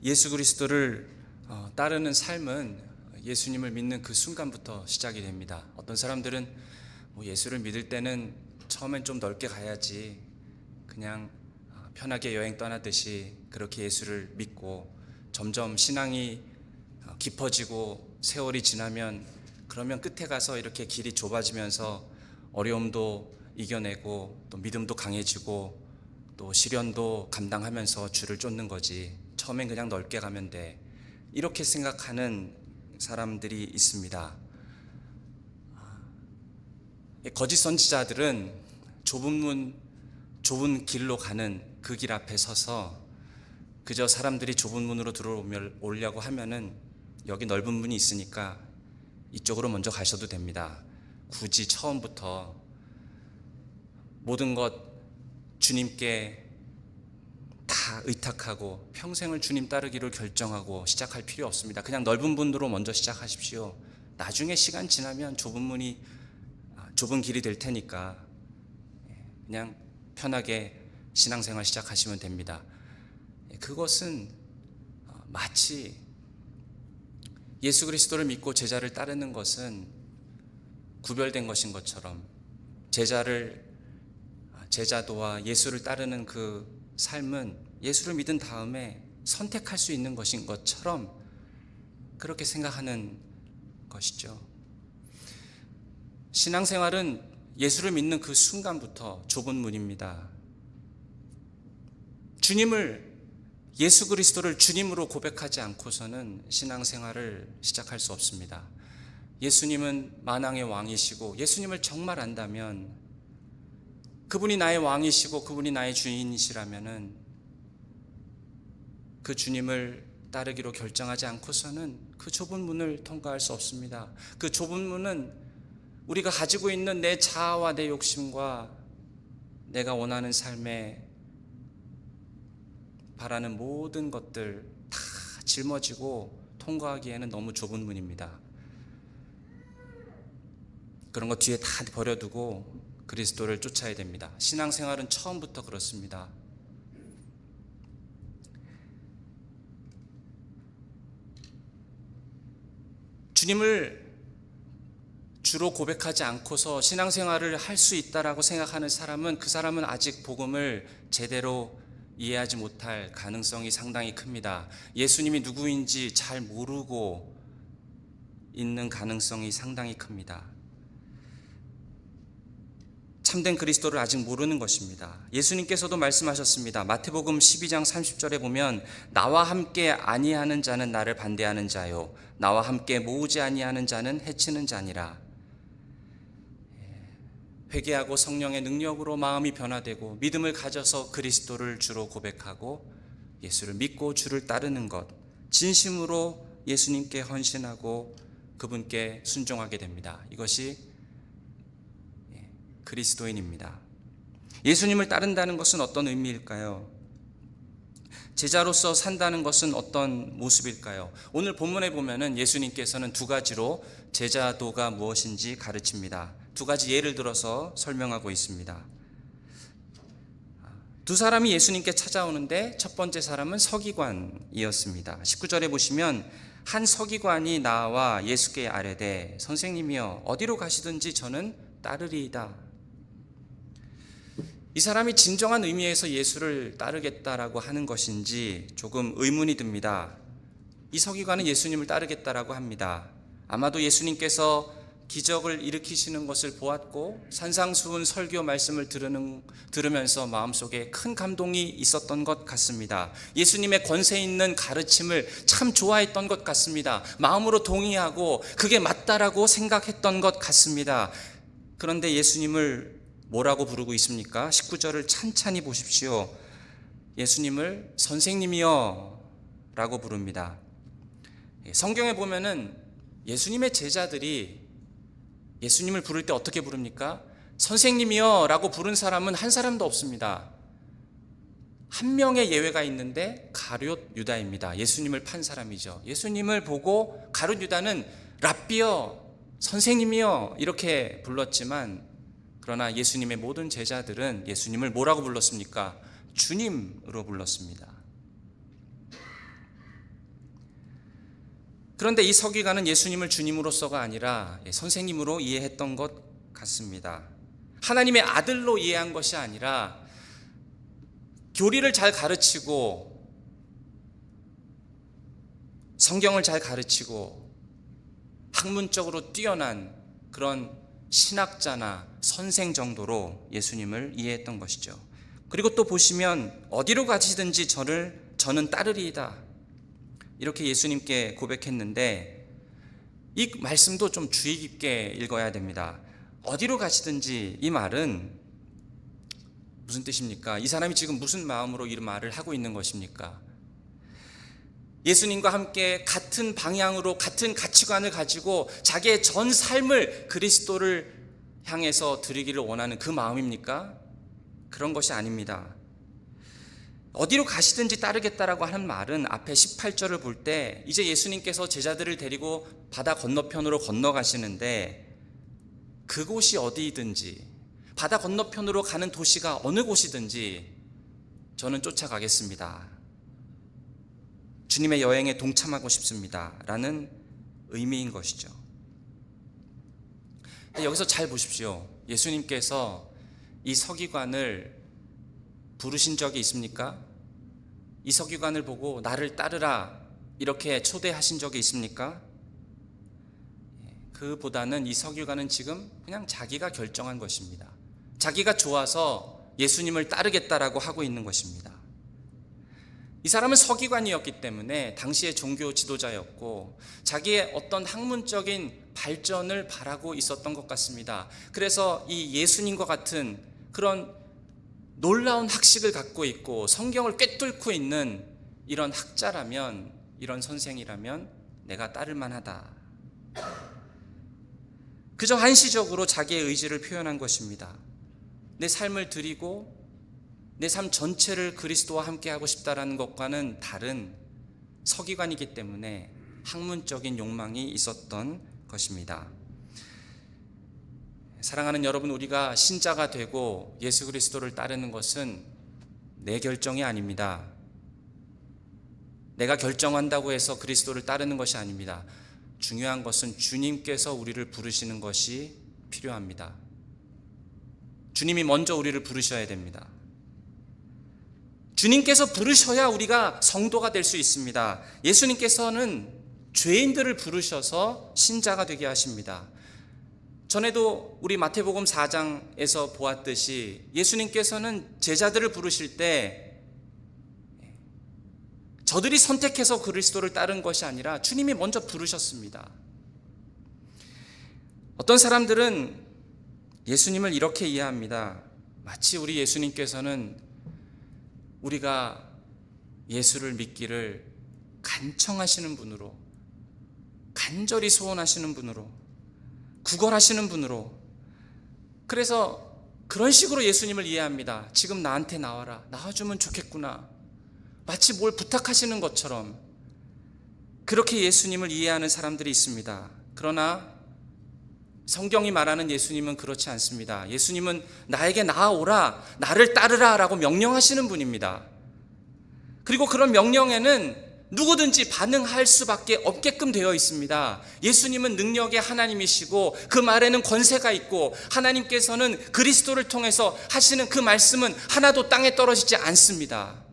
예수 그리스도를 따르는 삶은 예수님을 믿는 그 순간부터 시작이 됩니다. 어떤 사람들은 예수를 믿을 때는 처음엔 좀 넓게 가야지, 그냥 편하게 여행 떠나듯이 그렇게 예수를 믿고 점점 신앙이 깊어지고 세월이 지나면 그러면 끝에 가서 이렇게 길이 좁아지면서 어려움도 이겨내고 또 믿음도 강해지고 또 시련도 감당하면서 주를 쫓는 거지, 처음엔 그냥 넓게 가면 돼, 이렇게 생각하는 사람들이 있습니다. 거짓 선지자들은 좁은 문, 좁은 길로 가는 그 길 앞에 서서 그저 사람들이 좁은 문으로 들어오려고 하면은 여기 넓은 문이 있으니까 이쪽으로 먼저 가셔도 됩니다. 굳이 처음부터 모든 것 주님께 다 의탁하고 평생을 주님 따르기를 결정하고 시작할 필요 없습니다. 그냥 넓은 문으로 먼저 시작하십시오. 나중에 시간 지나면 좁은 길이 될 테니까 그냥 편하게 신앙생활 시작하시면 됩니다. 그것은 마치 예수 그리스도를 믿고 제자를 따르는 것은 구별된 것인 것처럼, 제자도와 예수를 따르는 그 삶은 예수를 믿은 다음에 선택할 수 있는 것인 것처럼 그렇게 생각하는 것이죠. 신앙생활은 예수를 믿는 그 순간부터 좁은 문입니다. 예수 그리스도를 주님으로 고백하지 않고서는 신앙생활을 시작할 수 없습니다. 예수님은 만왕의 왕이시고 예수님을 정말 안다면, 그분이 나의 왕이시고 그분이 나의 주인이시라면은 그 주님을 따르기로 결정하지 않고서는 그 좁은 문을 통과할 수 없습니다. 그 좁은 문은 우리가 가지고 있는 내 자아와 내 욕심과 내가 원하는 삶에 바라는 모든 것들 다 짊어지고 통과하기에는 너무 좁은 문입니다. 그런 거 뒤에 다 버려두고 그리스도를 쫓아야 됩니다. 신앙생활은 처음부터 그렇습니다. 주님을 주로 고백하지 않고서 신앙생활을 할 수 있다라고 생각하는 사람은, 그 사람은 아직 복음을 제대로 이해하지 못할 가능성이 상당히 큽니다. 예수님이 누구인지 잘 모르고 있는 가능성이 상당히 큽니다. 참된 그리스도를 아직 모르는 것입니다. 예수님께서도 말씀하셨습니다. 마태복음 12장 30절에 보면 나와 함께 아니하는 자는 나를 반대하는 자요, 나와 함께 모으지 아니하는 자는 해치는 자니라. 회개하고 성령의 능력으로 마음이 변화되고 믿음을 가져서 그리스도를 주로 고백하고 예수를 믿고 주를 따르는 것, 진심으로 예수님께 헌신하고 그분께 순종하게 됩니다. 이것이 그리스도인입니다. 예수님을 따른다는 것은 어떤 의미일까요? 제자로서 산다는 것은 어떤 모습일까요? 오늘 본문에 보면은 예수님께서는 두 가지로 제자도가 무엇인지 가르칩니다. 두 가지 예를 들어서 설명하고 있습니다. 두 사람이 예수님께 찾아오는데 첫 번째 사람은 서기관이었습니다. 19절에 보시면 한 서기관이 나와 예수께 아뢰되 선생님이여 어디로 가시든지 저는 따르리이다. 이 사람이 진정한 의미에서 예수를 따르겠다라고 하는 것인지 조금 의문이 듭니다. 이 서기관은 예수님을 따르겠다라고 합니다. 아마도 예수님께서 기적을 일으키시는 것을 보았고 산상수훈 설교 말씀을 들으면서 마음속에 큰 감동이 있었던 것 같습니다. 예수님의 권세 있는 가르침을 참 좋아했던 것 같습니다. 마음으로 동의하고 그게 맞다라고 생각했던 것 같습니다. 그런데 예수님을 뭐라고 부르고 있습니까? 19절을 찬찬히 보십시오. 예수님을 선생님이여 라고 부릅니다. 성경에 보면은 예수님의 제자들이 예수님을 부를 때 어떻게 부릅니까? 선생님이여 라고 부른 사람은 한 사람도 없습니다. 한 명의 예외가 있는데 가룟 유다입니다. 예수님을 판 사람이죠. 예수님을 보고 가룟 유다는 랍비여, 선생님이여 이렇게 불렀지만, 그러나 예수님의 모든 제자들은 예수님을 뭐라고 불렀습니까? 주님으로 불렀습니다. 그런데 이 서기관은 예수님을 주님으로서가 아니라 선생님으로 이해했던 것 같습니다. 하나님의 아들로 이해한 것이 아니라 교리를 잘 가르치고 성경을 잘 가르치고 학문적으로 뛰어난 그런 신학자나 선생 정도로 예수님을 이해했던 것이죠. 그리고 또 보시면 어디로 가시든지 저는 따르리이다, 이렇게 예수님께 고백했는데 이 말씀도 좀 주의 깊게 읽어야 됩니다. 어디로 가시든지, 이 말은 무슨 뜻입니까? 이 사람이 지금 무슨 마음으로 이 말을 하고 있는 것입니까? 예수님과 함께 같은 방향으로 같은 가치관을 가지고 자기의 전 삶을 그리스도를 향해서 드리기를 원하는 그 마음입니까? 그런 것이 아닙니다. 어디로 가시든지 따르겠다라고 하는 말은 앞에 18절을 볼 때 이제 예수님께서 제자들을 데리고 바다 건너편으로 건너가시는데 그곳이 어디든지, 바다 건너편으로 가는 도시가 어느 곳이든지 저는 쫓아가겠습니다, 주님의 여행에 동참하고 싶습니다 라는 의미인 것이죠. 여기서 잘 보십시오. 예수님께서 이 서기관을 부르신 적이 있습니까? 이 서기관을 보고 나를 따르라 이렇게 초대하신 적이 있습니까? 그보다는 이 서기관은 지금 그냥 자기가 결정한 것입니다. 자기가 좋아서 예수님을 따르겠다라고 하고 있는 것입니다. 이 사람은 서기관이었기 때문에 당시의 종교 지도자였고 자기의 어떤 학문적인 발전을 바라고 있었던 것 같습니다. 그래서 이 예수님과 같은 그런 놀라운 학식을 갖고 있고 성경을 꿰뚫고 있는 이런 학자라면, 이런 선생이라면 내가 따를 만하다, 그저 한시적으로 자기의 의지를 표현한 것입니다. 내 삶을 드리고 내 삶 전체를 그리스도와 함께 하고 싶다라는 것과는 다른 서기관이기 때문에 학문적인 욕망이 있었던 것입니다. 사랑하는 여러분, 우리가 신자가 되고 예수 그리스도를 따르는 것은 내 결정이 아닙니다. 내가 결정한다고 해서 그리스도를 따르는 것이 아닙니다. 중요한 것은 주님께서 우리를 부르시는 것이 필요합니다. 주님이 먼저 우리를 부르셔야 됩니다. 주님께서 부르셔야 우리가 성도가 될 수 있습니다. 예수님께서는 죄인들을 부르셔서 신자가 되게 하십니다. 전에도 우리 마태복음 4장에서 보았듯이 예수님께서는 제자들을 부르실 때 저들이 선택해서 그리스도를 따른 것이 아니라 주님이 먼저 부르셨습니다. 어떤 사람들은 예수님을 이렇게 이해합니다. 마치 우리 예수님께서는 우리가 예수를 믿기를 간청하시는 분으로, 간절히 소원하시는 분으로, 구걸하시는 분으로, 그래서 그런 식으로 예수님을 이해합니다. 지금 나한테 나와라, 나와주면 좋겠구나, 마치 뭘 부탁하시는 것처럼 그렇게 예수님을 이해하는 사람들이 있습니다. 그러나 성경이 말하는 예수님은 그렇지 않습니다. 예수님은 나에게 나아오라, 나를 따르라 라고 명령하시는 분입니다. 그리고 그런 명령에는 누구든지 반응할 수밖에 없게끔 되어 있습니다. 예수님은 능력의 하나님이시고 그 말에는 권세가 있고 하나님께서는 그리스도를 통해서 하시는 그 말씀은 하나도 땅에 떨어지지 않습니다.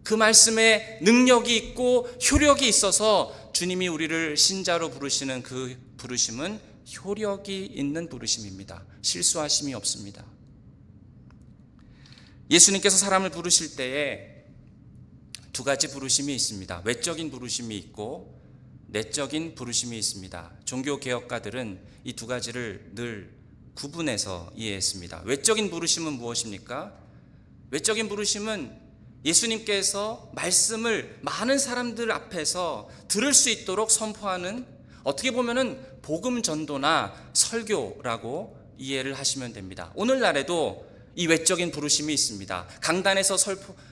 그 말씀에 능력이 있고 효력이 있어서 주님이 우리를 신자로 부르시는 그 부르심은 효력이 있는 부르심입니다. 실수하심이 없습니다. 예수님께서 사람을 부르실 때에 두 가지 부르심이 있습니다. 외적인 부르심이 있고 내적인 부르심이 있습니다. 종교개혁가들은 이 두 가지를 늘 구분해서 이해했습니다. 외적인 부르심은 무엇입니까? 외적인 부르심은 예수님께서 말씀을 많은 사람들 앞에서 들을 수 있도록 선포하는, 어떻게 보면은 복음 전도나 설교라고 이해를 하시면 됩니다. 오늘날에도 이 외적인 부르심이 있습니다. 강단에서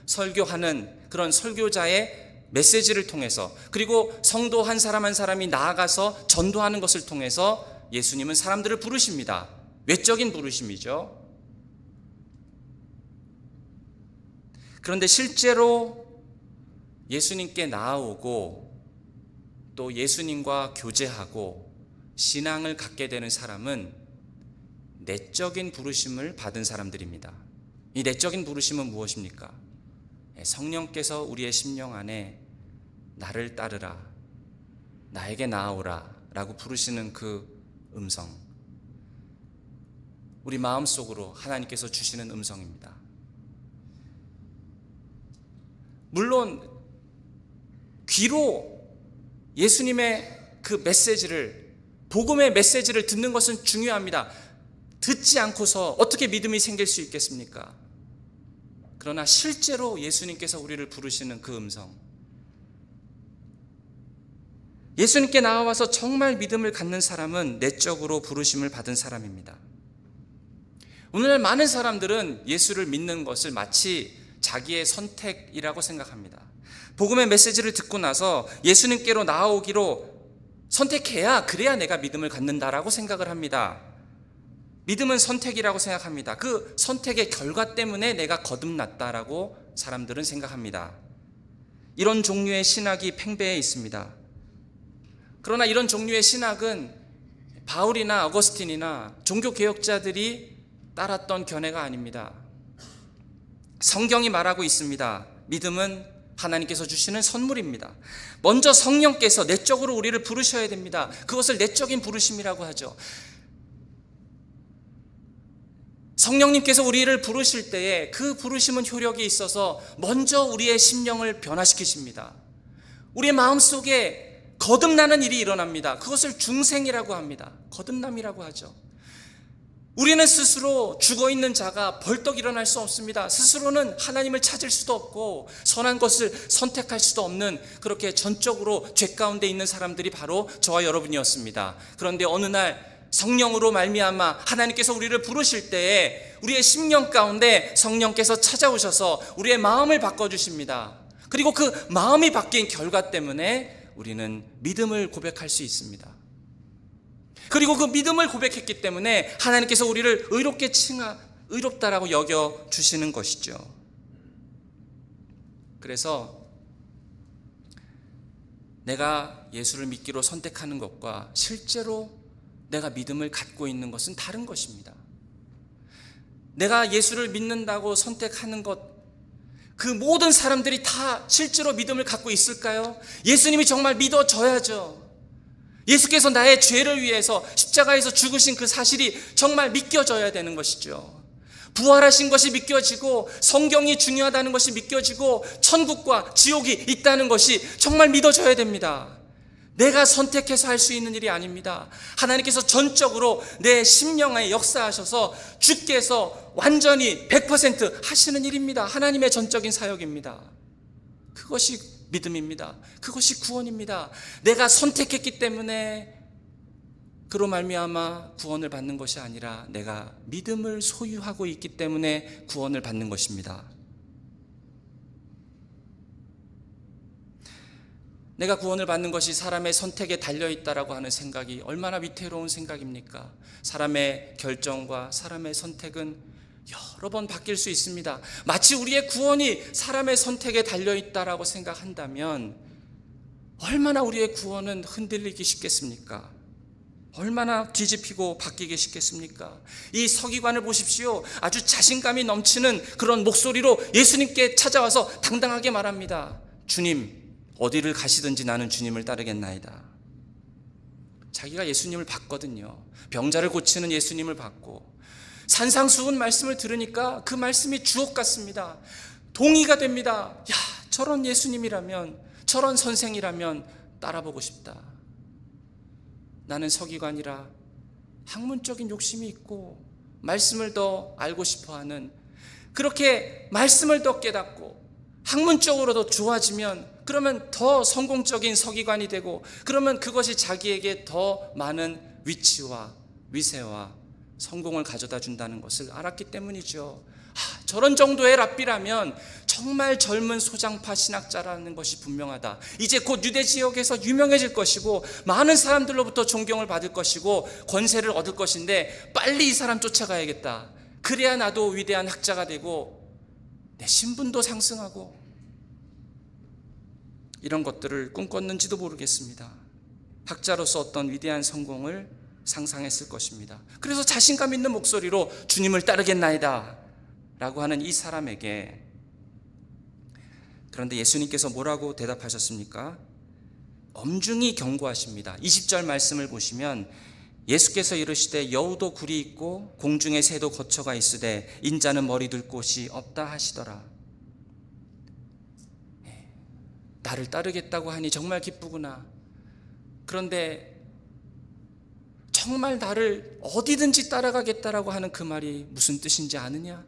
설교하는 그런 설교자의 메시지를 통해서, 그리고 성도 한 사람 한 사람이 나아가서 전도하는 것을 통해서 예수님은 사람들을 부르십니다. 외적인 부르심이죠. 그런데 실제로 예수님께 나아오고 또 예수님과 교제하고 신앙을 갖게 되는 사람은 내적인 부르심을 받은 사람들입니다. 이 내적인 부르심은 무엇입니까? 성령께서 우리의 심령 안에 나를 따르라, 나에게 나아오라 라고 부르시는 그 음성, 우리 마음속으로 하나님께서 주시는 음성입니다. 물론 귀로 예수님의 그 메시지를, 복음의 메시지를 듣는 것은 중요합니다. 듣지 않고서 어떻게 믿음이 생길 수 있겠습니까? 그러나 실제로 예수님께서 우리를 부르시는 그 음성, 예수님께 나와서 정말 믿음을 갖는 사람은 내적으로 부르심을 받은 사람입니다. 오늘날 많은 사람들은 예수를 믿는 것을 마치 자기의 선택이라고 생각합니다. 복음의 메시지를 듣고 나서 예수님께로 나아오기로 선택해야, 그래야 내가 믿음을 갖는다라고 생각을 합니다. 믿음은 선택이라고 생각합니다. 그 선택의 결과 때문에 내가 거듭났다라고 사람들은 생각합니다. 이런 종류의 신학이 팽배해 있습니다. 그러나 이런 종류의 신학은 바울이나 어거스틴이나 종교개혁자들이 따랐던 견해가 아닙니다. 성경이 말하고 있습니다. 믿음은 하나님께서 주시는 선물입니다. 먼저 성령께서 내적으로 우리를 부르셔야 됩니다. 그것을 내적인 부르심이라고 하죠. 성령님께서 우리를 부르실 때에 그 부르심은 효력이 있어서 먼저 우리의 심령을 변화시키십니다. 우리의 마음속에 거듭나는 일이 일어납니다. 그것을 중생이라고 합니다. 거듭남이라고 하죠. 우리는 스스로 죽어있는 자가 벌떡 일어날 수 없습니다. 스스로는 하나님을 찾을 수도 없고 선한 것을 선택할 수도 없는, 그렇게 전적으로 죄 가운데 있는 사람들이 바로 저와 여러분이었습니다. 그런데 어느 날 성령으로 말미암아 하나님께서 우리를 부르실 때에 우리의 심령 가운데 성령께서 찾아오셔서 우리의 마음을 바꿔주십니다. 그리고 그 마음이 바뀐 결과 때문에 우리는 믿음을 고백할 수 있습니다. 그리고 그 믿음을 고백했기 때문에 하나님께서 우리를 의롭다라고 여겨 주시는 것이죠. 그래서 내가 예수를 믿기로 선택하는 것과 실제로 내가 믿음을 갖고 있는 것은 다른 것입니다. 내가 예수를 믿는다고 선택하는 것, 그 모든 사람들이 다 실제로 믿음을 갖고 있을까요? 예수님이 정말 믿어져야죠. 예수께서 나의 죄를 위해서 십자가에서 죽으신 그 사실이 정말 믿겨져야 되는 것이죠. 부활하신 것이 믿겨지고 성경이 중요하다는 것이 믿겨지고 천국과 지옥이 있다는 것이 정말 믿어져야 됩니다. 내가 선택해서 할 수 있는 일이 아닙니다. 하나님께서 전적으로 내 심령에 역사하셔서 주께서 완전히 100% 하시는 일입니다. 하나님의 전적인 사역입니다. 그것이 믿음입니다. 그것이 구원입니다. 내가 선택했기 때문에 그로 말미암아 구원을 받는 것이 아니라 내가 믿음을 소유하고 있기 때문에 구원을 받는 것입니다. 내가 구원을 받는 것이 사람의 선택에 달려있다라고 하는 생각이 얼마나 위태로운 생각입니까? 사람의 결정과 사람의 선택은 여러 번 바뀔 수 있습니다. 마치 우리의 구원이 사람의 선택에 달려있다라고 생각한다면 얼마나 우리의 구원은 흔들리기 쉽겠습니까? 얼마나 뒤집히고 바뀌기 쉽겠습니까? 이 서기관을 보십시오. 아주 자신감이 넘치는 그런 목소리로 예수님께 찾아와서 당당하게 말합니다. 주님, 어디를 가시든지 나는 주님을 따르겠나이다. 자기가 예수님을 봤거든요. 병자를 고치는 예수님을 봤고 산상수훈 말씀을 들으니까 그 말씀이 주옥 같습니다. 동의가 됩니다. 야, 저런 예수님이라면, 저런 선생이라면 따라보고 싶다. 나는 서기관이라 학문적인 욕심이 있고 말씀을 더 알고 싶어하는, 그렇게 말씀을 더 깨닫고 학문적으로 더 좋아지면 그러면 더 성공적인 서기관이 되고 그러면 그것이 자기에게 더 많은 위치와 위세와 성공을 가져다 준다는 것을 알았기 때문이죠. 저런 정도의 랍비라면 정말 젊은 소장파 신학자라는 것이 분명하다. 이제 곧 유대 지역에서 유명해질 것이고 많은 사람들로부터 존경을 받을 것이고 권세를 얻을 것인데 빨리 이 사람 쫓아가야겠다. 그래야 나도 위대한 학자가 되고 내 신분도 상승하고, 이런 것들을 꿈꿨는지도 모르겠습니다. 학자로서 어떤 위대한 성공을 상상했을 것입니다. 그래서 자신감 있는 목소리로 주님을 따르겠나이다 라고 하는 이 사람에게, 그런데 예수님께서 뭐라고 대답하셨습니까? 엄중히 경고하십니다. 20절 말씀을 보시면 예수께서 이르시되 여우도 굴이 있고 공중의 새도 거처가 있으되 인자는 머리 둘 곳이 없다 하시더라. 나를 따르겠다고 하니 정말 기쁘구나. 그런데 정말 나를 어디든지 따라가겠다라고 하는 그 말이 무슨 뜻인지 아느냐?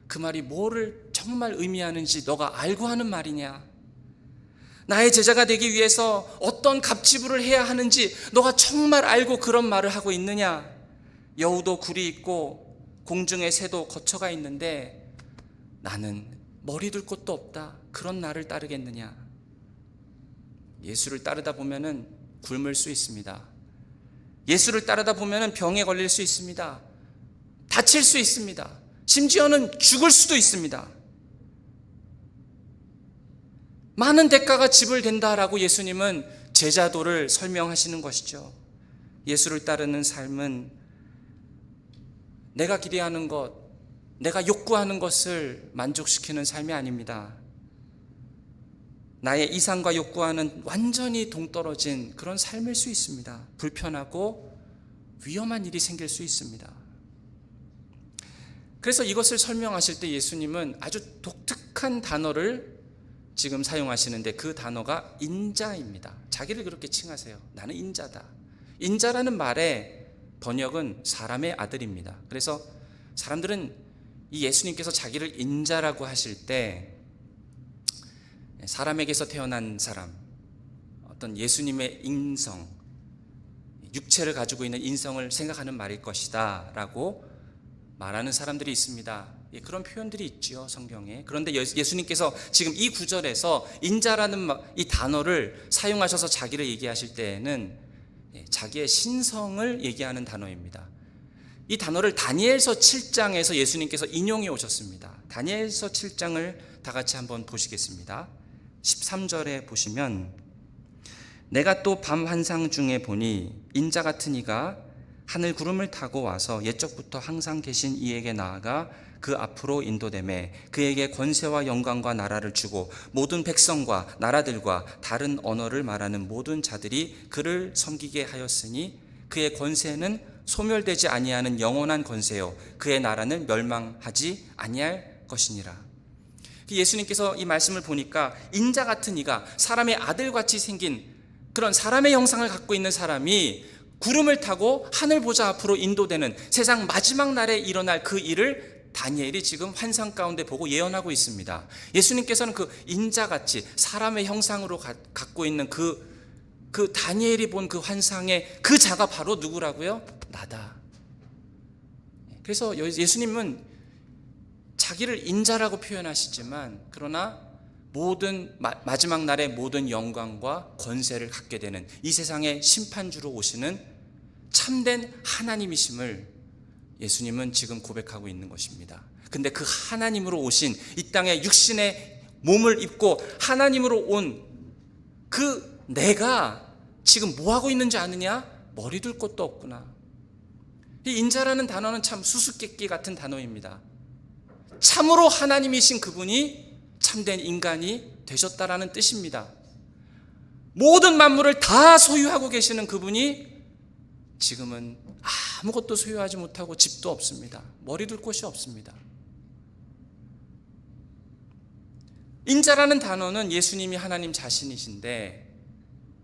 그 말이 뭐를 정말 의미하는지 너가 알고 하는 말이냐? 나의 제자가 되기 위해서 어떤 갑지부를 해야 하는지 너가 정말 알고 그런 말을 하고 있느냐? 여우도 굴이 있고 공중의 새도 거처가 있는데 나는 머리 둘 곳도 없다. 그런 나를 따르겠느냐? 예수를 따르다 보면은 굶을 수 있습니다. 예수를 따르다 보면은 병에 걸릴 수 있습니다. 다칠 수 있습니다. 심지어는 죽을 수도 있습니다. 많은 대가가 지불된다라고 예수님은 제자도를 설명하시는 것이죠. 예수를 따르는 삶은 내가 기대하는 것, 내가 욕구하는 것을 만족시키는 삶이 아닙니다. 나의 이상과 욕구와는 완전히 동떨어진 그런 삶일 수 있습니다. 불편하고 위험한 일이 생길 수 있습니다. 그래서 이것을 설명하실 때 예수님은 아주 독특한 단어를 지금 사용하시는데 그 단어가 인자입니다. 자기를 그렇게 칭하세요. 나는 인자다. 인자라는 말의 번역은 사람의 아들입니다. 그래서 사람들은 이 예수님께서 자기를 인자라고 하실 때 사람에게서 태어난 사람, 어떤 예수님의 인성, 육체를 가지고 있는 인성을 생각하는 말일 것이다 라고 말하는 사람들이 있습니다. 그런 표현들이 있죠, 성경에. 그런데 예수님께서 지금 이 구절에서 인자라는 이 단어를 사용하셔서 자기를 얘기하실 때에는 자기의 신성을 얘기하는 단어입니다. 이 단어를 다니엘서 7장에서 예수님께서 인용해 오셨습니다. 다니엘서 7장을 다 같이 한번 보시겠습니다. 13절에 보시면 내가 또 밤 환상 중에 보니 인자 같은 이가 하늘 구름을 타고 와서 옛적부터 항상 계신 이에게 나아가 그 앞으로 인도되매 그에게 권세와 영광과 나라를 주고 모든 백성과 나라들과 다른 언어를 말하는 모든 자들이 그를 섬기게 하였으니 그의 권세는 소멸되지 아니하는 영원한 권세요 그의 나라는 멸망하지 아니할 것이니라. 예수님께서 이 말씀을 보니까 인자 같은 이가, 사람의 아들같이 생긴 그런 사람의 형상을 갖고 있는 사람이 구름을 타고 하늘 보좌 앞으로 인도되는 세상 마지막 날에 일어날 그 일을 다니엘이 지금 환상 가운데 보고 예언하고 있습니다. 예수님께서는 그 인자같이 사람의 형상으로 갖고 있는 그 다니엘이 본 그 환상의 그 자가 바로 누구라고요? 나다. 그래서 예수님은 자기를 인자라고 표현하시지만 그러나 모든 마지막 날의 모든 영광과 권세를 갖게 되는 이 세상의 심판주로 오시는 참된 하나님이심을 예수님은 지금 고백하고 있는 것입니다. 근데 그 하나님으로 오신 이 땅에 육신의 몸을 입고 하나님으로 온 그 내가 지금 뭐하고 있는지 아느냐? 머리 둘 곳도 없구나. 이 인자라는 단어는 참 수수께끼 같은 단어입니다. 참으로 하나님이신 그분이 참된 인간이 되셨다라는 뜻입니다. 모든 만물을 다 소유하고 계시는 그분이 지금은 아무것도 소유하지 못하고 집도 없습니다. 머리 둘 곳이 없습니다. 인자라는 단어는 예수님이 하나님 자신이신데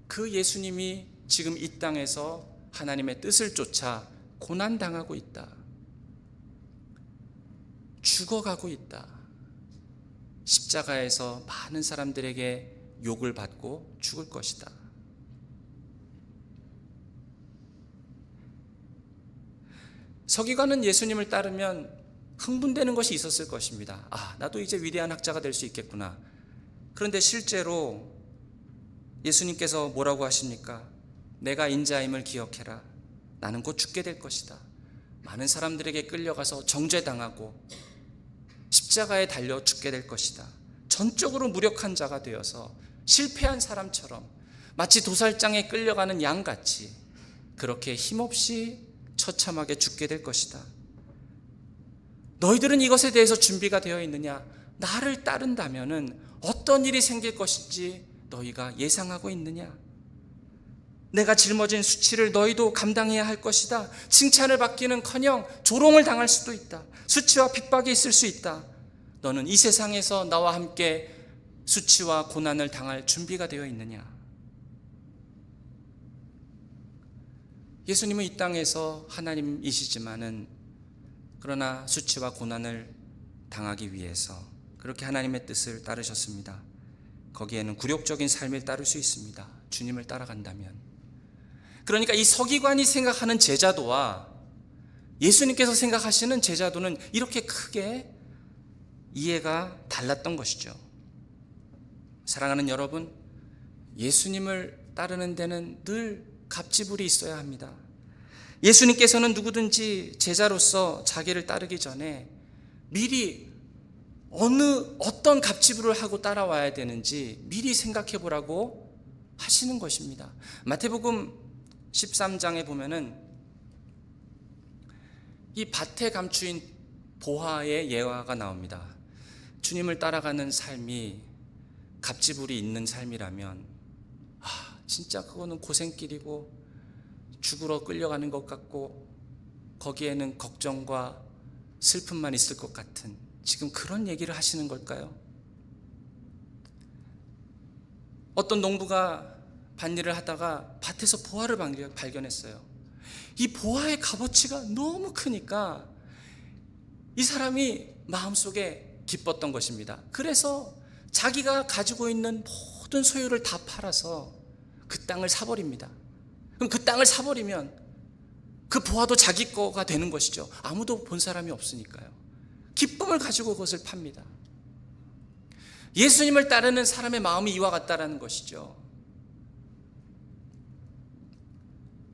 그 예수님이 지금 이 땅에서 하나님의 뜻을 쫓아 고난당하고 있다. 죽어가고 있다. 십자가에서 많은 사람들에게 욕을 받고 죽을 것이다. 서기관은 예수님을 따르면 흥분되는 것이 있었을 것입니다. 나도 이제 위대한 학자가 될 수 있겠구나. 그런데 실제로 예수님께서 뭐라고 하십니까? 내가 인자임을 기억해라. 나는 곧 죽게 될 것이다. 많은 사람들에게 끌려가서 정죄당하고 십자가에 달려 죽게 될 것이다. 전적으로 무력한 자가 되어서 실패한 사람처럼 마치 도살장에 끌려가는 양같이 그렇게 힘없이 처참하게 죽게 될 것이다. 너희들은 이것에 대해서 준비가 되어 있느냐? 나를 따른다면은 어떤 일이 생길 것인지 너희가 예상하고 있느냐? 내가 짊어진 수치를 너희도 감당해야 할 것이다. 칭찬을 받기는커녕 조롱을 당할 수도 있다. 수치와 핍박이 있을 수 있다. 너는 이 세상에서 나와 함께 수치와 고난을 당할 준비가 되어 있느냐? 예수님은 이 땅에서 하나님이시지만은 그러나 수치와 고난을 당하기 위해서 그렇게 하나님의 뜻을 따르셨습니다. 거기에는 굴욕적인 삶을 따를 수 있습니다. 주님을 따라간다면. 그러니까 이 서기관이 생각하는 제자도와 예수님께서 생각하시는 제자도는 이렇게 크게 이해가 달랐던 것이죠. 사랑하는 여러분, 예수님을 따르는 데는 늘 갑지불이 있어야 합니다. 예수님께서는 누구든지 제자로서 자기를 따르기 전에 미리 어떤 갑지불을 하고 따라와야 되는지 미리 생각해 보라고 하시는 것입니다. 마태복음 13장에 보면은 이 밭에 감추인 보화의 예화가 나옵니다. 주님을 따라가는 삶이 갑지불이 있는 삶이라면 진짜 그거는 고생길이고 죽으러 끌려가는 것 같고 거기에는 걱정과 슬픔만 있을 것 같은, 지금 그런 얘기를 하시는 걸까요? 어떤 농부가 밭일을 하다가 밭에서 보화를 발견했어요. 이 보화의 값어치가 너무 크니까 이 사람이 마음속에 기뻤던 것입니다. 그래서 자기가 가지고 있는 모든 소유를 다 팔아서 그 땅을 사버립니다. 그럼 그 땅을 사버리면 그 보화도 자기 거가 되는 것이죠. 아무도 본 사람이 없으니까요. 기쁨을 가지고 그것을 팝니다. 예수님을 따르는 사람의 마음이 이와 같다라는 것이죠.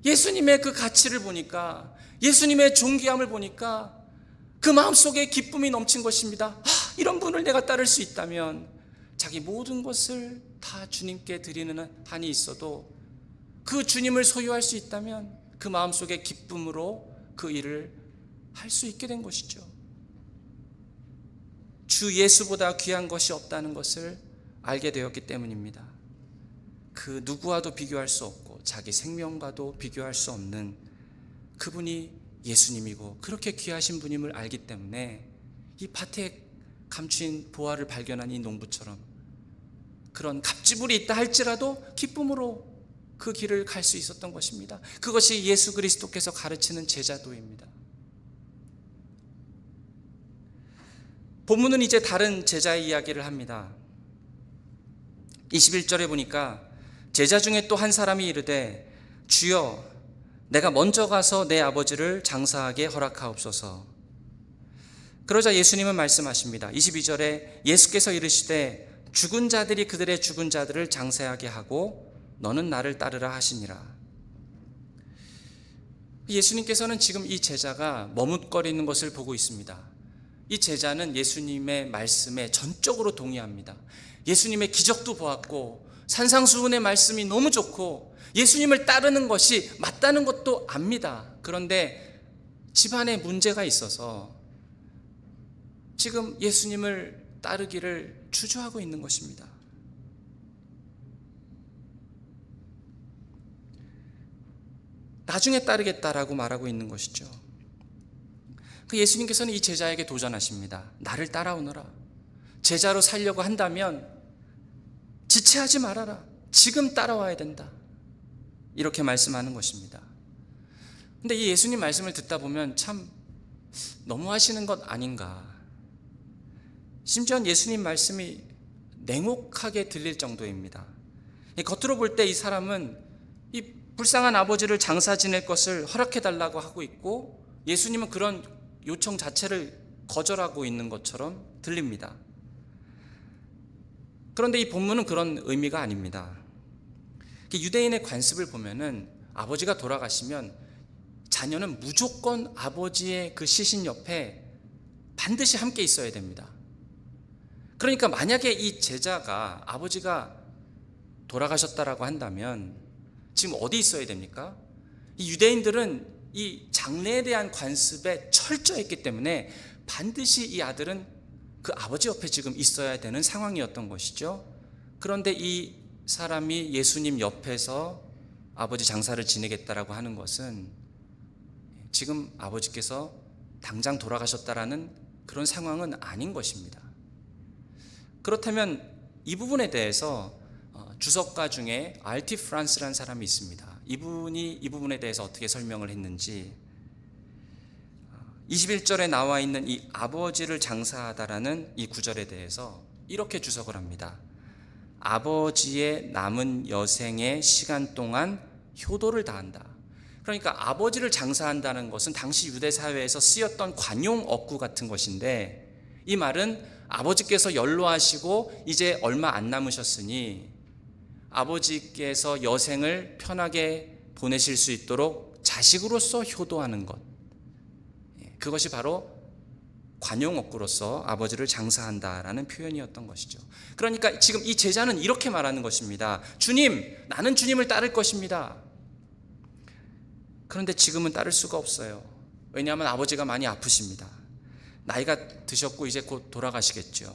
예수님의 그 가치를 보니까, 예수님의 존귀함을 보니까 그 마음속에 기쁨이 넘친 것입니다. 이런 분을 내가 따를 수 있다면 자기 모든 것을 다 주님께 드리는 한이 있어도 그 주님을 소유할 수 있다면 그 마음속에 기쁨으로 그 일을 할 수 있게 된 것이죠. 주 예수보다 귀한 것이 없다는 것을 알게 되었기 때문입니다. 그 누구와도 비교할 수 없고 자기 생명과도 비교할 수 없는 그분이 예수님이고 그렇게 귀하신 분임을 알기 때문에 이 밭에 감추인 보화를 발견한 이 농부처럼 그런 갑지불이 있다 할지라도 기쁨으로 그 길을 갈 수 있었던 것입니다. 그것이 예수 그리스도께서 가르치는 제자도입니다. 본문은 이제 다른 제자의 이야기를 합니다. 21절에 보니까 제자 중에 또 한 사람이 이르되 주여 내가 먼저 가서 내 아버지를 장사하게 허락하옵소서. 그러자 예수님은 말씀하십니다. 22절에 예수께서 이르시되 죽은 자들이 그들의 죽은 자들을 장사하게 하고 너는 나를 따르라 하시니라. 예수님께서는 지금 이 제자가 머뭇거리는 것을 보고 있습니다. 이 제자는 예수님의 말씀에 전적으로 동의합니다. 예수님의 기적도 보았고 산상수훈의 말씀이 너무 좋고 예수님을 따르는 것이 맞다는 것도 압니다. 그런데 집안에 문제가 있어서 지금 예수님을 따르기를 주저하고 있는 것입니다. 나중에 따르겠다라고 말하고 있는 것이죠. 그 예수님께서는 이 제자에게 도전하십니다. 나를 따라오너라. 제자로 살려고 한다면 지체하지 말아라. 지금 따라와야 된다. 이렇게 말씀하는 것입니다. 근데 이 예수님 말씀을 듣다 보면 참 너무하시는 것 아닌가. 심지어 예수님 말씀이 냉혹하게 들릴 정도입니다. 겉으로 볼 때 이 사람은 이 불쌍한 아버지를 장사 지낼 것을 허락해달라고 하고 있고 예수님은 그런 요청 자체를 거절하고 있는 것처럼 들립니다. 그런데 이 본문은 그런 의미가 아닙니다. 유대인의 관습을 보면은 아버지가 돌아가시면 자녀는 무조건 아버지의 그 시신 옆에 반드시 함께 있어야 됩니다. 그러니까 만약에 이 제자가 아버지가 돌아가셨다라고 한다면 지금 어디 있어야 됩니까? 이 유대인들은 이 장래에 대한 관습에 철저했기 때문에 반드시 이 아들은 그 아버지 옆에 지금 있어야 되는 상황이었던 것이죠. 그런데 이 사람이 예수님 옆에서 아버지 장사를 지내겠다라고 하는 것은 지금 아버지께서 당장 돌아가셨다라는 그런 상황은 아닌 것입니다. 그렇다면 이 부분에 대해서 주석가 중에 알티 프란스라는 사람이 있습니다. 이분이 이 부분에 대해서 어떻게 설명을 했는지 21절에 나와 있는 이 아버지를 장사하다라는 이 구절에 대해서 이렇게 주석을 합니다. 아버지의 남은 여생의 시간 동안 효도를 다한다. 그러니까 아버지를 장사한다는 것은 당시 유대 사회에서 쓰였던 관용 어구 같은 것인데, 이 말은 아버지께서 연로하시고 이제 얼마 안 남으셨으니 아버지께서 여생을 편하게 보내실 수 있도록 자식으로서 효도하는 것, 그것이 바로 관용어구로서 아버지를 장사한다라는 표현이었던 것이죠. 그러니까 지금 이 제자는 이렇게 말하는 것입니다. 주님, 나는 주님을 따를 것입니다. 그런데 지금은 따를 수가 없어요. 왜냐하면 아버지가 많이 아프십니다. 나이가 드셨고 이제 곧 돌아가시겠죠.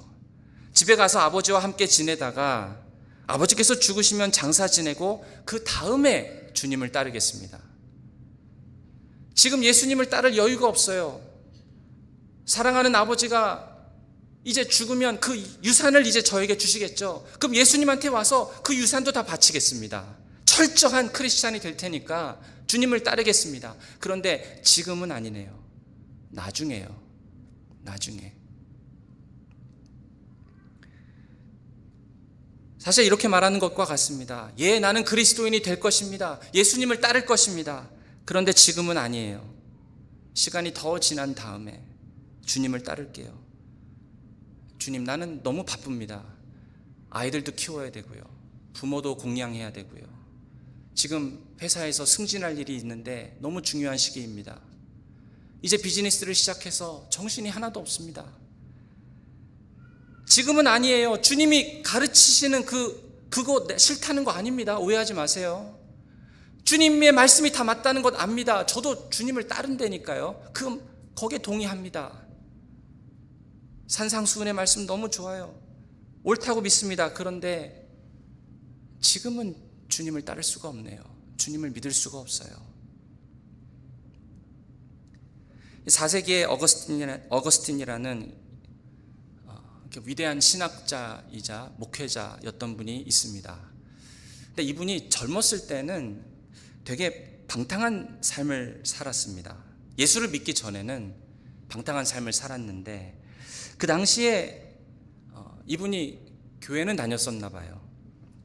집에 가서 아버지와 함께 지내다가 아버지께서 죽으시면 장사 지내고 그 다음에 주님을 따르겠습니다. 지금 예수님을 따를 여유가 없어요. 사랑하는 아버지가 이제 죽으면 그 유산을 이제 저에게 주시겠죠. 그럼 예수님한테 와서 그 유산도 다 바치겠습니다. 철저한 크리스찬이 될 테니까 주님을 따르겠습니다. 그런데 지금은 아니네요. 나중에요. 나중에. 사실 이렇게 말하는 것과 같습니다. 예, 나는 그리스도인이 될 것입니다. 예수님을 따를 것입니다. 그런데 지금은 아니에요. 시간이 더 지난 다음에 주님을 따를게요. 주님, 나는 너무 바쁩니다. 아이들도 키워야 되고요. 부모도 공양해야 되고요. 지금 회사에서 승진할 일이 있는데 너무 중요한 시기입니다. 이제 비즈니스를 시작해서 정신이 하나도 없습니다. 지금은 아니에요. 주님이 가르치시는 그거 싫다는 거 아닙니다. 오해하지 마세요. 주님의 말씀이 다 맞다는 것 압니다. 저도 주님을 따른다니까요. 거기에 동의합니다. 산상수훈의 말씀 너무 좋아요. 옳다고 믿습니다. 그런데 지금은 주님을 따를 수가 없네요. 주님을 믿을 수가 없어요. 4세기의 어거스틴이라는 위대한 신학자이자 목회자였던 분이 있습니다. 근데 이분이 젊었을 때는 되게 방탕한 삶을 살았습니다. 예수를 믿기 전에는 방탕한 삶을 살았는데 그 당시에 이분이 교회는 다녔었나 봐요.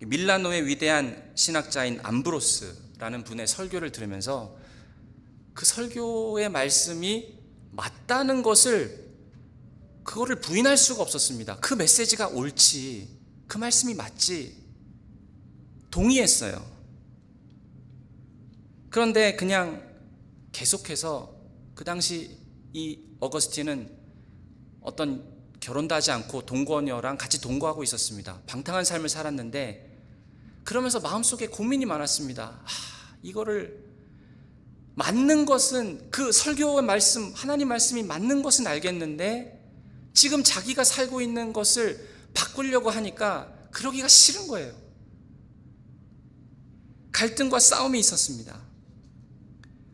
밀라노의 위대한 신학자인 암브로스라는 분의 설교를 들으면서 그 설교의 말씀이 맞다는 그거를 부인할 수가 없었습니다. 그 메시지가 옳지, 그 말씀이 맞지, 동의했어요. 그런데 그냥 계속해서 그 당시 이 어거스틴은 어떤 결혼도 하지 않고 동거녀랑 같이 동거하고 있었습니다. 방탕한 삶을 살았는데 그러면서 마음속에 고민이 많았습니다. 이거를 맞는 것은, 그 설교의 말씀, 하나님 말씀이 맞는 것은 알겠는데 지금 자기가 살고 있는 것을 바꾸려고 하니까 그러기가 싫은 거예요. 갈등과 싸움이 있었습니다.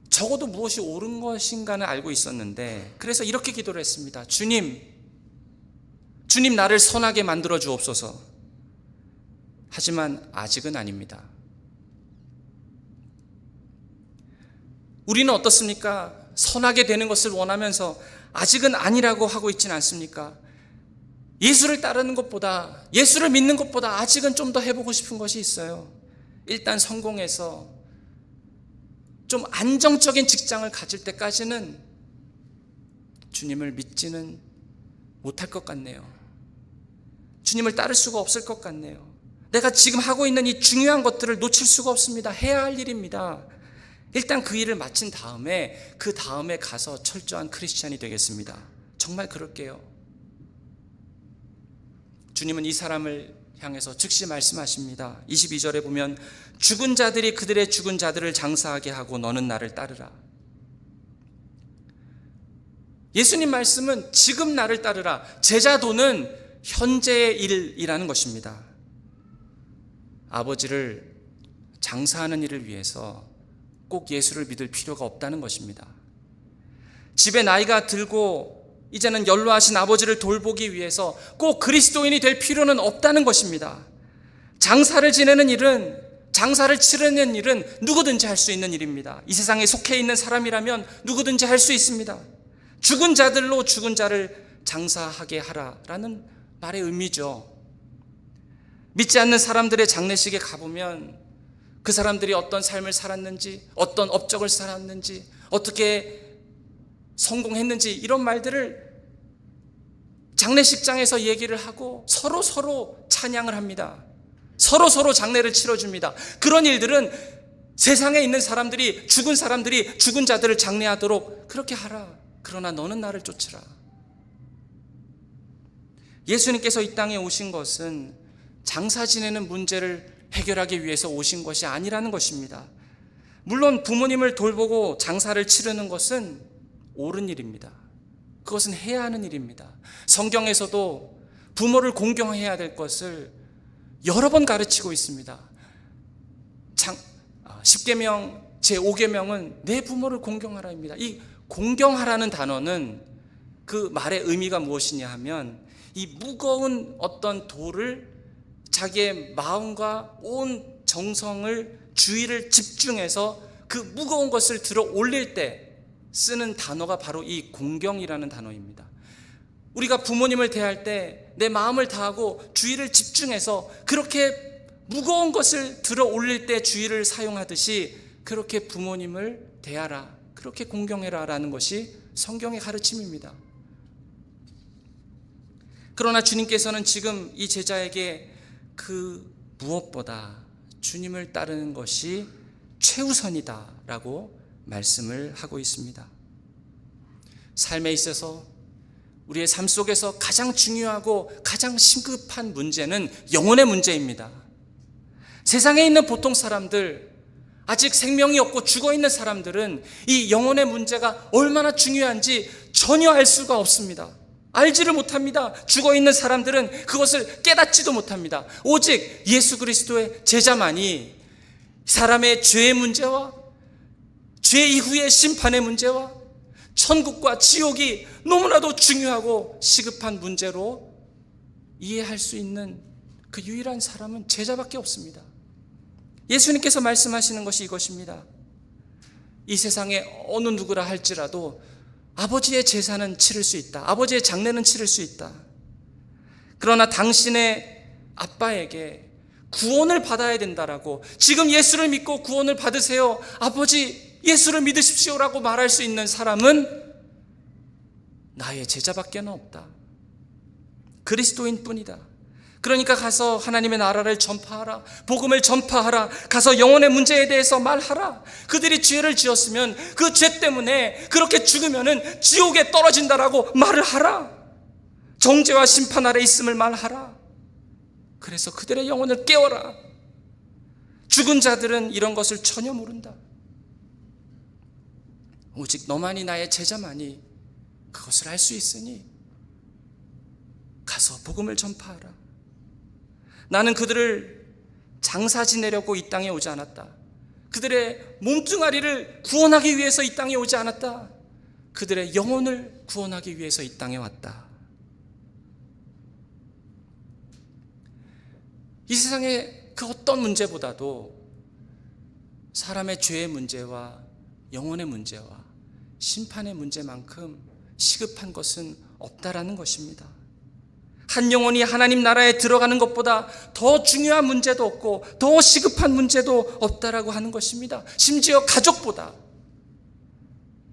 적어도 무엇이 옳은 것인가는 알고 있었는데, 그래서 이렇게 기도를 했습니다. 주님 나를 선하게 만들어 주옵소서. 하지만 아직은 아닙니다. 우리는 어떻습니까? 선하게 되는 것을 원하면서 아직은 아니라고 하고 있지는 않습니까? 예수를 따르는 것보다, 예수를 믿는 것보다 아직은 좀 더 해보고 싶은 것이 있어요. 일단 성공해서 좀 안정적인 직장을 가질 때까지는 주님을 믿지는 못할 것 같네요. 주님을 따를 수가 없을 것 같네요. 내가 지금 하고 있는 이 중요한 것들을 놓칠 수가 없습니다. 해야 할 일입니다. 일단 그 일을 마친 다음에 그 다음에 가서 철저한 크리스찬이 되겠습니다. 정말 그럴게요. 주님은 이 사람을 향해서 즉시 말씀하십니다. 22절에 보면 죽은 자들이 그들의 죽은 자들을 장사하게 하고 너는 나를 따르라. 예수님 말씀은 지금 나를 따르라. 제자도는 현재의 일이라는 것입니다. 아버지를 장사하는 일을 위해서 꼭 예수를 믿을 필요가 없다는 것입니다. 집에 나이가 들고 이제는 연로하신 아버지를 돌보기 위해서 꼭 그리스도인이 될 필요는 없다는 것입니다. 장사를 지내는 일은, 장사를 치르는 일은 누구든지 할 수 있는 일입니다. 이 세상에 속해 있는 사람이라면 누구든지 할 수 있습니다. 죽은 자들로 죽은 자를 장사하게 하라라는 말의 의미죠. 믿지 않는 사람들의 장례식에 가보면 그 사람들이 어떤 삶을 살았는지, 어떤 업적을 살았는지, 어떻게 성공했는지 이런 말들을 장례식장에서 얘기를 하고 서로 찬양을 합니다. 서로 장례를 치러줍니다. 그런 일들은 세상에 있는 사람들이, 죽은 사람들이 죽은 자들을 장례하도록 그렇게 하라. 그러나 너는 나를 쫓으라. 예수님께서 이 땅에 오신 것은 장사 지내는 문제를 해결하기 위해서 오신 것이 아니라는 것입니다. 물론 부모님을 돌보고 장사를 치르는 것은 옳은 일입니다. 그것은 해야 하는 일입니다. 성경에서도 부모를 공경해야 될 것을 여러 번 가르치고 있습니다. 10계명 제5계명은 내 부모를 공경하라입니다. 이 공경하라는 단어는 그 말의 의미가 무엇이냐 하면 이 무거운 어떤 돌을 자기의 마음과 온 정성을, 주의를 집중해서 그 무거운 것을 들어 올릴 때 쓰는 단어가 바로 이 공경이라는 단어입니다. 우리가 부모님을 대할 때 내 마음을 다하고 주의를 집중해서 그렇게 무거운 것을 들어 올릴 때 주의를 사용하듯이 그렇게 부모님을 대하라, 그렇게 공경해라 라는 것이 성경의 가르침입니다. 그러나 주님께서는 지금 이 제자에게 그 무엇보다 주님을 따르는 것이 최우선이다 라고 말씀을 하고 있습니다. 삶에 있어서 우리의 삶 속에서 가장 중요하고 가장 심급한 문제는 영혼의 문제입니다. 세상에 있는 보통 사람들, 아직 생명이 없고 죽어있는 사람들은 이 영혼의 문제가 얼마나 중요한지 전혀 알 수가 없습니다. 알지를 못합니다. 죽어있는 사람들은 그것을 깨닫지도 못합니다. 오직 예수 그리스도의 제자만이 사람의 죄의 문제와 죄 이후의 심판의 문제와 천국과 지옥이 너무나도 중요하고 시급한 문제로 이해할 수 있는 그 유일한 사람은 제자밖에 없습니다. 예수님께서 말씀하시는 것이 이것입니다. 이 세상에 어느 누구라 할지라도 아버지의 제사는 치를 수 있다. 아버지의 장례는 치를 수 있다. 그러나 당신의 아빠에게 구원을 받아야 된다라고, 지금 예수를 믿고 구원을 받으세요, 아버지 예수를 믿으십시오라고 말할 수 있는 사람은 나의 제자밖에 없다. 그리스도인 뿐이다. 그러니까 가서 하나님의 나라를 전파하라. 복음을 전파하라. 가서 영혼의 문제에 대해서 말하라. 그들이 죄를 지었으면 그 죄 때문에 그렇게 죽으면 지옥에 떨어진다라고 말을 하라. 정죄와 심판 아래 있음을 말하라. 그래서 그들의 영혼을 깨워라. 죽은 자들은 이런 것을 전혀 모른다. 오직 너만이, 나의 제자만이 그것을 알 수 있으니 가서 복음을 전파하라. 나는 그들을 장사 지내려고 이 땅에 오지 않았다. 그들의 몸뚱아리를 구원하기 위해서 이 땅에 오지 않았다. 그들의 영혼을 구원하기 위해서 이 땅에 왔다. 이 세상의 그 어떤 문제보다도 사람의 죄의 문제와 영혼의 문제와 심판의 문제만큼 시급한 것은 없다라는 것입니다. 한 영혼이 하나님 나라에 들어가는 것보다 더 중요한 문제도 없고 더 시급한 문제도 없다라고 하는 것입니다. 심지어 가족보다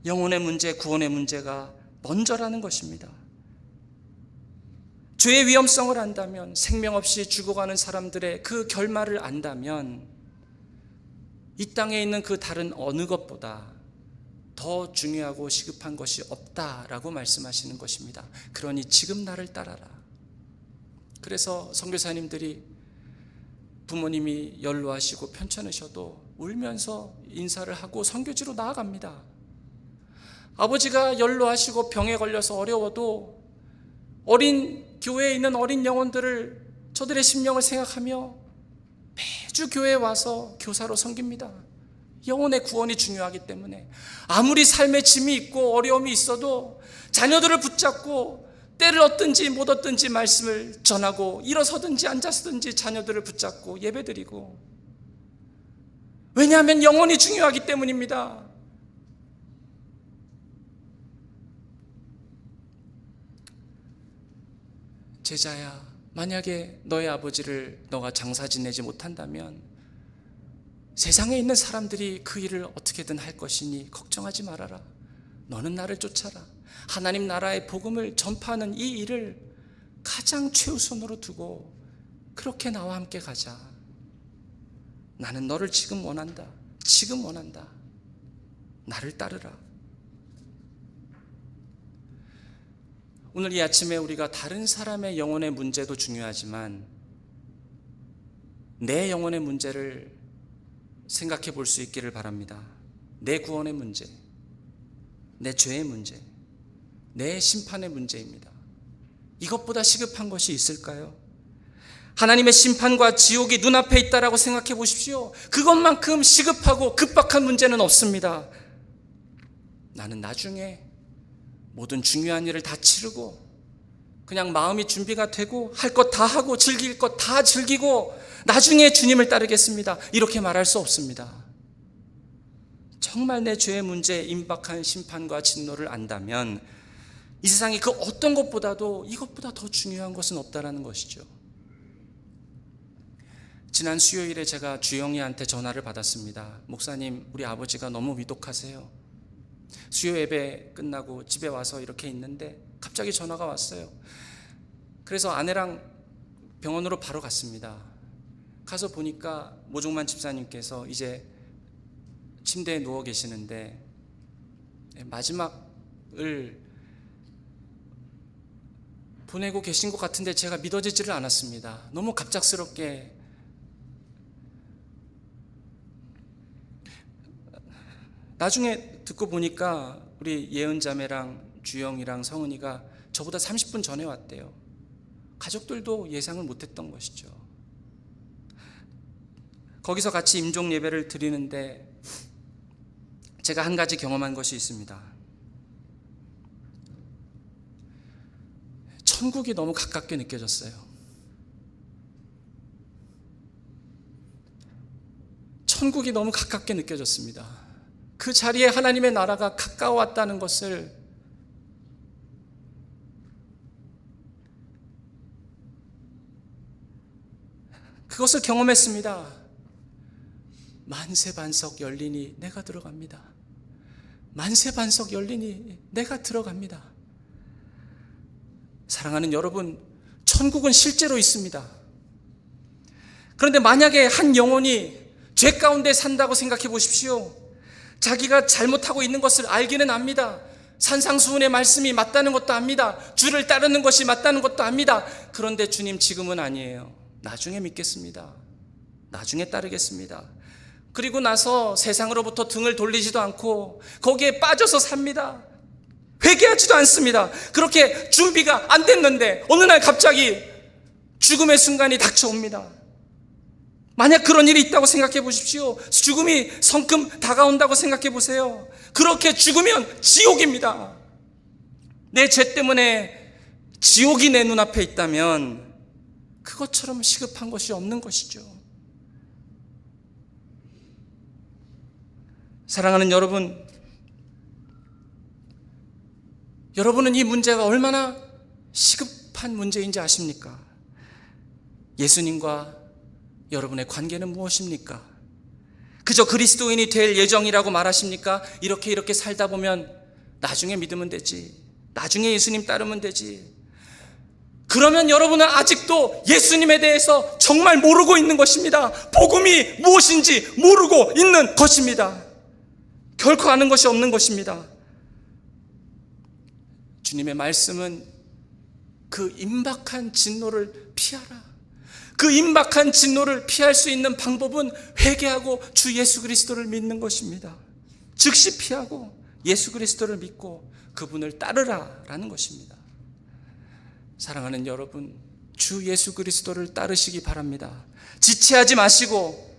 영혼의 문제, 구원의 문제가 먼저라는 것입니다. 죄의 위험성을 안다면, 생명 없이 죽어가는 사람들의 그 결말을 안다면 이 땅에 있는 그 다른 어느 것보다 더 중요하고 시급한 것이 없다라고 말씀하시는 것입니다. 그러니 지금 나를 따라라. 그래서 선교사님들이 부모님이 연로하시고 편찮으셔도 울면서 인사를 하고 선교지로 나아갑니다. 아버지가 연로하시고 병에 걸려서 어려워도 어린 교회에 있는 어린 영혼들을, 저들의 심령을 생각하며 매주 교회에 와서 교사로 섬깁니다. 영혼의 구원이 중요하기 때문에 아무리 삶에 짐이 있고 어려움이 있어도 자녀들을 붙잡고 때를 얻든지 못 얻든지 말씀을 전하고 일어서든지 앉아서든지 자녀들을 붙잡고 예배드리고, 왜냐하면 영혼이 중요하기 때문입니다. 제자야, 만약에 너의 아버지를 너가 장사 지내지 못한다면 세상에 있는 사람들이 그 일을 어떻게든 할 것이니 걱정하지 말아라. 너는 나를 쫓아라. 하나님 나라의 복음을 전파하는 이 일을 가장 최우선으로 두고 그렇게 나와 함께 가자. 나는 너를 지금 원한다. 지금 원한다. 나를 따르라. 오늘 이 아침에 우리가 다른 사람의 영혼의 문제도 중요하지만 내 영혼의 문제를 생각해 볼 수 있기를 바랍니다. 내 구원의 문제, 내 죄의 문제, 내 심판의 문제입니다. 이것보다 시급한 것이 있을까요? 하나님의 심판과 지옥이 눈앞에 있다라고 생각해 보십시오. 그것만큼 시급하고 급박한 문제는 없습니다. 나는 나중에 모든 중요한 일을 다 치르고 그냥 마음이 준비가 되고 할 것 다 하고 즐길 것 다 즐기고 나중에 주님을 따르겠습니다, 이렇게 말할 수 없습니다. 정말 내 죄의 문제에 임박한 심판과 진노를 안다면 이 세상에 그 어떤 것보다도 이것보다 더 중요한 것은 없다라는 것이죠. 지난 수요일에 제가 주영이한테 전화를 받았습니다. 목사님, 우리 아버지가 너무 위독하세요. 수요 예배 끝나고 집에 와서 이렇게 있는데 갑자기 전화가 왔어요. 그래서 아내랑 병원으로 바로 갔습니다. 가서 보니까 모종만 집사님께서 이제 침대에 누워 계시는데 마지막을 보내고 계신 것 같은데 제가 믿어지지를 않았습니다. 너무 갑작스럽게. 나중에 듣고 보니까 우리 예은자매랑 주영이랑 성은이가 저보다 30분 전에 왔대요. 가족들도 예상을 못했던 것이죠. 거기서 같이 임종 예배를 드리는데 제가 한 가지 경험한 것이 있습니다. 천국이 너무 가깝게 느껴졌어요. 천국이 너무 가깝게 느껴졌습니다. 그 자리에 하나님의 나라가 가까워왔다는 것을 그것을 경험했습니다. 만세반석 열리니 내가 들어갑니다. 만세반석 열리니 내가 들어갑니다. 사랑하는 여러분, 천국은 실제로 있습니다. 그런데 만약에 한 영혼이 죄 가운데 산다고 생각해 보십시오. 자기가 잘못하고 있는 것을 알기는 압니다. 산상수훈의 말씀이 맞다는 것도 압니다. 주를 따르는 것이 맞다는 것도 압니다. 그런데 주님, 지금은 아니에요. 나중에 믿겠습니다. 나중에 따르겠습니다. 그리고 나서 세상으로부터 등을 돌리지도 않고 거기에 빠져서 삽니다. 회개하지도 않습니다. 그렇게 준비가 안 됐는데 어느 날 갑자기 죽음의 순간이 닥쳐옵니다. 만약 그런 일이 있다고 생각해 보십시오. 죽음이 성큼 다가온다고 생각해 보세요. 그렇게 죽으면 지옥입니다. 내 죄 때문에 지옥이 내 눈앞에 있다면 그것처럼 시급한 것이 없는 것이죠. 사랑하는 여러분, 여러분은 이 문제가 얼마나 시급한 문제인지 아십니까? 예수님과 여러분의 관계는 무엇입니까? 그저 그리스도인이 될 예정이라고 말하십니까? 이렇게 살다 보면 나중에 믿으면 되지, 나중에 예수님 따르면 되지. 그러면 여러분은 아직도 예수님에 대해서 정말 모르고 있는 것입니다. 복음이 무엇인지 모르고 있는 것입니다. 결코 아는 것이 없는 것입니다. 주님의 말씀은 그 임박한 진노를 피하라. 그 임박한 진노를 피할 수 있는 방법은 회개하고 주 예수 그리스도를 믿는 것입니다. 즉시 피하고 예수 그리스도를 믿고 그분을 따르라라는 것입니다. 사랑하는 여러분, 주 예수 그리스도를 따르시기 바랍니다. 지체하지 마시고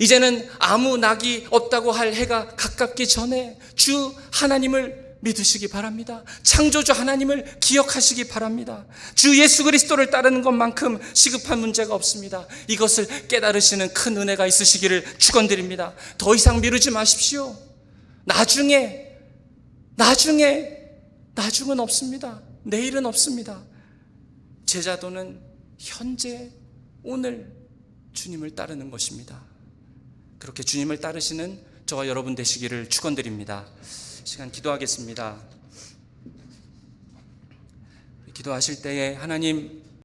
이제는 아무 낙이 없다고 할 해가 가깝기 전에 주 하나님을 믿으시기 바랍니다. 창조주 하나님을 기억하시기 바랍니다. 주 예수 그리스도를 따르는 것만큼 시급한 문제가 없습니다. 이것을 깨달으시는 큰 은혜가 있으시기를 축원드립니다. 더 이상 미루지 마십시오. 나중은 없습니다. 내일은 없습니다. 제자도는 현재 오늘 주님을 따르는 것입니다. 그렇게 주님을 따르시는 저와 여러분 되시기를 축원드립니다. 시간 기도하겠습니다. 기도하실 때에 하나님,